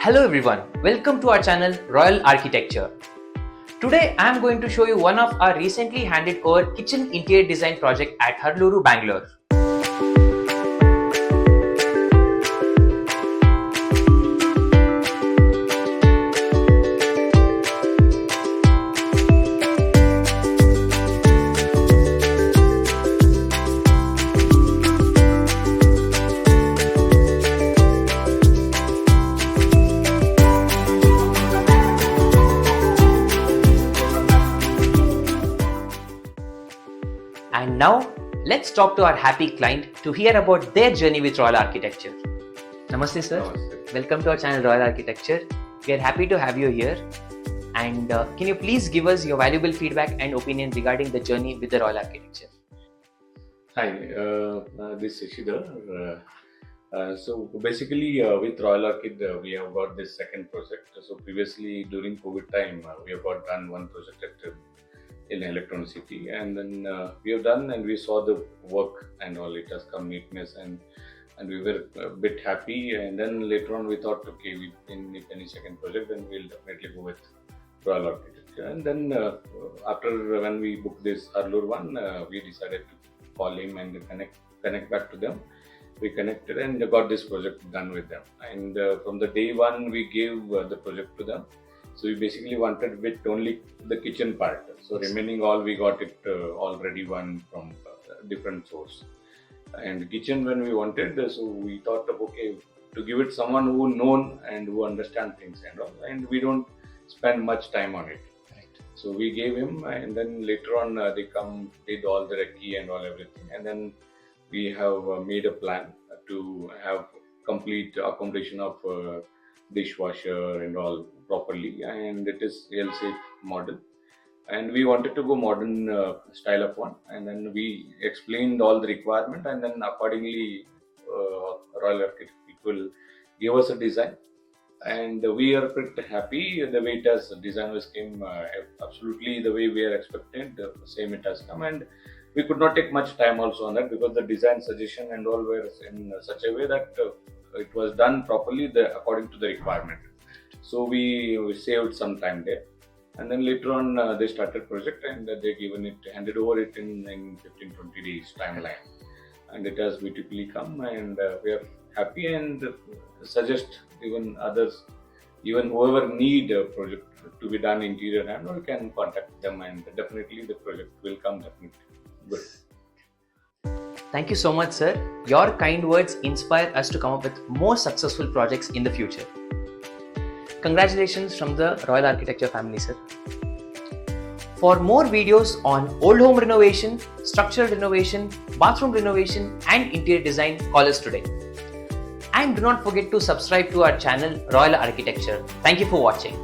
Hello everyone, welcome to our channel Royal Architecture. Today I am going to show you one of our recently handed over kitchen interior design project at Haralur, Bangalore. And now, let's talk to our happy client to hear about their journey with Royal Architecture. Namaste sir, Namaste. Welcome to our channel Royal Architecture. We are happy to have you here. And can you please give us your valuable feedback and opinion regarding the journey with the Royal Architecture? Hi, this is Shishidhar. So basically with Royal Archid we have got this second project. So previously during COVID time we have got done one project in Electronicity, and then we have done and we saw the work and all, it has come neatness and we were a bit happy, and then later on we thought, okay, we in any second project then we'll definitely go with Royal Architecture. And then after when we booked this Haralur one, we decided to call him and connect back to them. We connected and got this project done with them, and from the day one we gave the project to them. So we basically wanted with only the kitchen part. So remaining all we got it already one from different source. And kitchen when we wanted, so we thought of okay to give it someone who known and who understand things and all, and we don't spend much time on it. Right. So we gave him, and then later on they come did all the recce and all everything, and then we have made a plan to have complete accommodation of dishwasher and all properly, and it is real safe model, and we wanted to go modern style of one, and then we explained all the requirement, and then accordingly Royal Architect people gave us a design, and we are pretty happy the way it has design was came absolutely the way we are expected, the same it has come, and we could not take much time also on that because the design suggestion and all were in such a way that it was done properly according to the requirement. So we saved some time there, and then later on they started project and they handed over it in 15-20 days timeline, and it has beautifully come, and we are happy and suggest even others, even whoever need a project to be done interior and all can contact them, and definitely the project will come definitely good. Thank you so much sir. Your kind words inspire us to come up with more successful projects in the future. Congratulations from the Royal Architecture family sir. For more videos on old home renovation, structural renovation, bathroom renovation and interior design, call us today. And do not forget to subscribe to our channel Royal Architecture. Thank you for watching.